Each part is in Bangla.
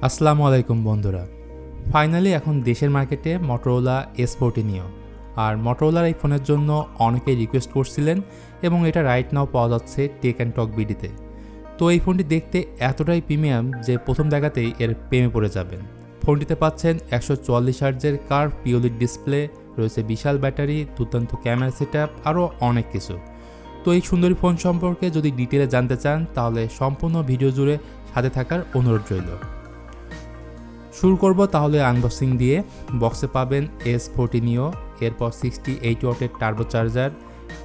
আসসালামু আলাইকুম বন্ধুরা। ফাইনালি এখন দেশের মার্কেটে মটোরোলা S40 নিও। আর মটোরোলার এই ফোনের জন্য অনেকেই রিকোয়েস্ট করছিলেন এবং এটা রাইট নাও পাওয়া যাচ্ছে টেক অ্যান্ড টক বিডিতে। তো এই ফোনটি দেখতে এতটাই প্রিমিয়াম যে প্রথম দেখাতেই এর প্রেমে পড়ে যাবেন। ফোনটিতে পাচ্ছেন 144 হার্টজের কার্ভ পিওলিড ডিসপ্লে, রয়েছে বিশাল ব্যাটারি, দুর্দান্ত ক্যামেরা সেটআপ, আরও অনেক কিছু। তো এই সুন্দরী ফোন সম্পর্কে যদি ডিটেলে জানতে চান তাহলে সম্পূর্ণ ভিডিও জুড়ে সাথে থাকার অনুরোধ রইল। শুরু করব তাহলে আনবক্সিং দিয়ে। বক্সে পাবেন S40 নিও, এরপর 68 ওয়াটের turbo charger,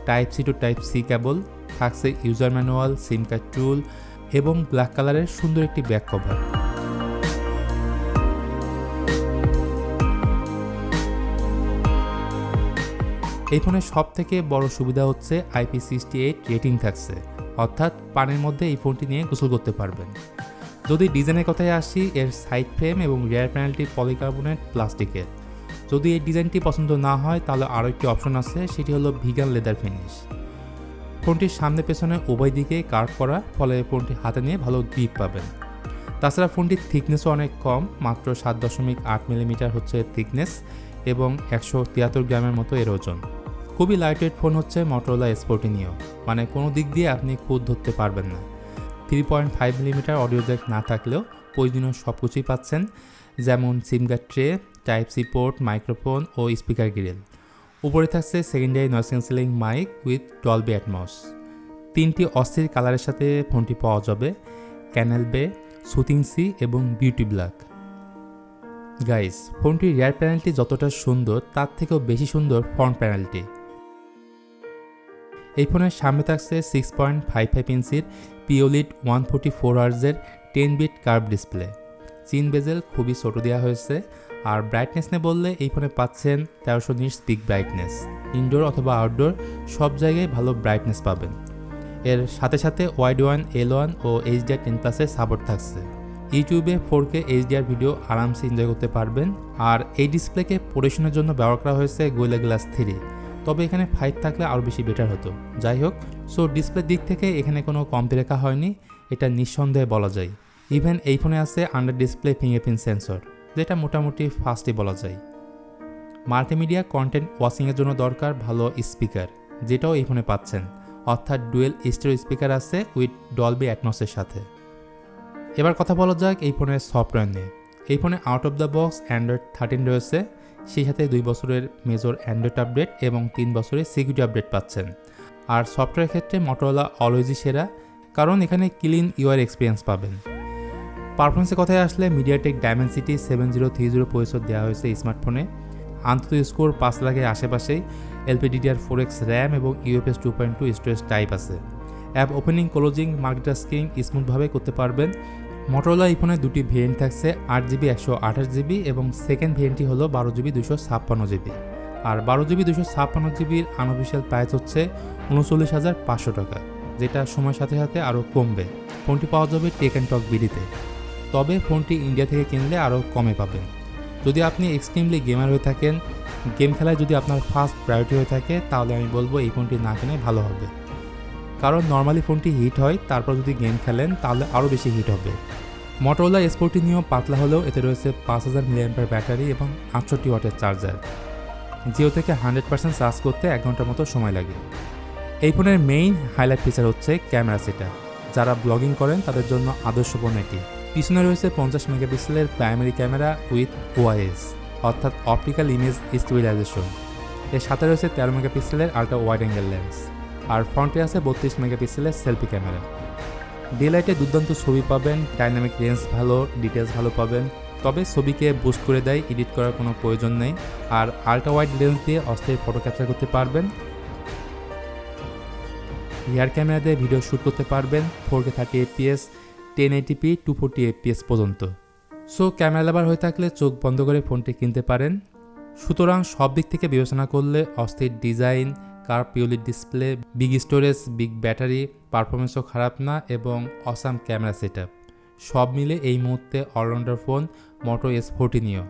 type C to type C cable, থাকছে user manual, SIM card tool এবং ব্ল্যাক কালারের সুন্দর একটি ব্যাক কভার। এই ফোনের সব থেকে বড় সুবিধা হচ্ছে IP68 রেটিং থাকছে, অর্থাৎ পানির মধ্যে এই ফোনটি নিয়ে গোসল করতে পারবেন। যদি ডিজাইনের কথায় আসি, এর সাইড ফ্রেম এবং রিয়ার প্যানেলটি পলিকার্বনেট প্লাস্টিকের। যদি এই ডিজাইনটি পছন্দ না হয় তাহলে আরও একটি অপশন আছে, সেটি হলো ভিগান লেদার ফিনিশ। ফোনটির সামনে পেছনে উভয় দিকে কার্ভ করা, ফলে ফোনটি হাতে নিয়ে ভালো গ্রিপ পাবেন। তাছাড়া ফোনটির থিকনেসও অনেক কম, মাত্র 7.8 মিলিমিটার হচ্ছে থিকনেস এবং 173 গ্রামের মতো এর ওজন। খুবই লাইটওয়েট ফোন হচ্ছে মটোরোলা S40 নিও, মানে কোনো দিক দিয়ে আপনি খুদ ধরতে পারবেন না। 3.5 মিলিমিটার অডিও জ্যাক না থাকলেও প্রয়োজনীয় সব কিছুই পাচ্ছেন, যেমন SIM card tray, type C port, microphone ও স্পিকার গ্রিল। উপরে থাকছে secondary noise cancelling mic with Dolby Atmos. 3টি অস্থির কালারের সাথে ফোনটি পাওয়া যাবে, ক্যানেল বে, সুথিং সি এবং বিউটি ব্ল্যাক। গাইস, ফোনটির রিয়ার প্যানেলটি যতটা সুন্দর তার থেকেও বেশি সুন্দর ফ্রন্ট প্যানেলটি। এই ফোনের সামনে থাকছে 6.55 ইঞ্চির পিওলিড 144 হার্টজের 10 বিট কার্ভ ডিসপ্লে। চিন বেজেল খুবই ছোট দেওয়া হয়েছে। আর ব্রাইটনেস নিয়ে বললে এই ফোনে পাচ্ছেন 1300 নিটস পিক ব্রাইটনেস। ইনডোর অথবা আউটডোর সব জায়গায় ভালো ব্রাইটনেস পাবেন। এর সাথে সাথে ওয়াইড 1, L1 ও HDR10+ এর সাপোর্ট থাকছে। ইউটিউবে 4K HDR ভিডিও আরামসে এনজয় করতে পারবেন। আর এই ডিসপ্লেকে প্রোটেকশনের জন্য ব্যবহার করা হয়েছে গোরিলা গ্লাস 3, তবে এখানে 5 থাকলে আরও বেশি বেটার হতো। যাই হোক, সো ডিসপ্লের দিক থেকে এখানে কোনো কমতি রেখা হয়নি, এটা নিঃসন্দেহে বলা যায়। ইভেন এই ফোনে আছে আন্ডার ডিসপ্লে ফিঙ্গারপ্রিন্ট সেন্সর, যেটা মোটামুটি ফাস্টই বলা যায়। মাল্টিমিডিয়া কন্টেন্ট ওয়াচিংয়ের জন্য দরকার ভালো স্পিকার, যেটাও এই ফোনে পাচ্ছেন, অর্থাৎ ডুয়েল স্টেরিও স্পিকার আছে উইথ ডলবি অ্যাটমসের সাথে। এবার কথা বলা যাক এই ফোনের সফটওয়্যার নিয়ে। এই ফোনে out of the box Android 13 রয়েছে, সেই সাথে 2 বছরের মেজর অ্যান্ড্রয়েড আপডেট এবং 3 বছরের সিকিউরিটি আপডেট পাচ্ছেন। আর সফটওয়্যার ক্ষেত্রে মটোরোলা অলওয়েজই সেরা, কারণ এখানে ক্লিন ইউআই এক্সপিরিয়েন্স পাবেন। পারফরমেন্সের কথায় আসলে মিডিয়াটেক ডায়মেনসিটি 7030 প্রসেসর দেওয়া হয়েছে স্মার্টফোনে। আন্তর্জাতিক স্কোর 5 লাখের আশেপাশেই। LPDDR4X র্যাম এবং UFS 2.2 স্টোরেজ টাইপ আছে। অ্যাপ ওপেনিং, ক্লোজিং, মাল্টিটাস্কিং স্মুথভাবে করতে পারবেন। মটোরোলা এই ফোনে 2টি ভেরিয়েন্ট থাকছে, 8GB 128GB এবং সেকেন্ড ভেরিয়েন্টটি হলো 12GB 256GB। আর 12GB 256GBর আনঅফিশিয়াল প্রাইস হচ্ছে 39,500 টাকা, যেটা সময়ের সাথে সাথে আরও কমবে। ফোনটি পাওয়া যাবে টেক অ্যান্ড টক বিডিতে, তবে ফোনটি ইন্ডিয়া থেকে কিনলে আরও কমে পাবেন। যদি আপনি এক্সট্রিমলি গেমার হয়ে থাকেন, গেম খেলায় যদি আপনার ফার্স্ট প্রায়োরিটি হয়ে থাকে, তাহলে আমি বলবো এই ফোনটি না কেনাই ভালো হবে, কারণ নর্মালি ফোনটি হিট হয়, তারপর যদি গেম খেলেন তাহলে আরও বেশি হিট হবে। মটোরোলা S40 নিয়েও পাতলা হলেও এতে রয়েছে 5000 mAh ব্যাটারি এবং 68 ওয়াটের চার্জার। জিও থেকে 100% চার্জ করতে 1 ঘন্টার মতো সময় লাগে। এই ফোনের মেইন হাইলাইট ফিচার হচ্ছে ক্যামেরা সেটআপ। যারা ব্লগিং করেন তাদের জন্য আদর্শ ফোন এটি। পিছনে রয়েছে 50 মেগাপিক্সেলের প্রাইমারি ক্যামেরা উইথ OIS, অর্থাৎ অপটিক্যাল ইমেজ স্টেবিলাইজেশন। এর সাথে রয়েছে 13 মেগাপিক্সেলের আল্ট্রা ওয়াইড অ্যাঙ্গেল লেন্স। আর ফ্রন্টে আছে 32 মেগাপিক্সেলের সেলফি ক্যামেরা। ডে লাইটে দুর্দান্ত ছবি পাবেন, ডাইনামিক রেঞ্জ ভালো, ডিটেলস ভালো পাবেন, তবে ছবিকে বুস্ট করে দেয়, এডিট করার কোনো প্রয়োজন নেই। আর আল্ট্রা ওয়াইড লেন্স দিয়ে অস্থির ফটো ক্যাপচার করতে পারবেন। রিয়ার ক্যামেরা দিয়ে ভিডিও শ্যুট করতে পারবেন 4K 30fps, 1080p, 240fps পর্যন্ত। সো ক্যামেরা লাভার হয়ে থাকলে চোখ বন্ধ করে ফোনটি কিনতে পারেন। সুতরাং সব দিক থেকে বিবেচনা করলে অস্থির design, curve POLED display, big storage, big battery, পারফরমেন্সও খারাপ না এবং অসাম ক্যামেরা সেটআপ, সব মিলে এই মুহূর্তে অলরাউন্ডার ফোন মোটো S40 নিও।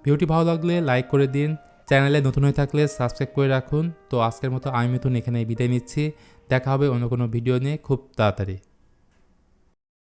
ভিডিওটি ভালো লাগলে লাইক করে দিন, চ্যানেলে নতুন হয়ে থাকলে সাবস্ক্রাইব করে রাখুন। তো আজকের মতো আমি মিথুন এখানেই বিদায় নিচ্ছি। দেখা হবে অন্য কোনো ভিডিও নিয়ে খুব তাড়াতাড়ি।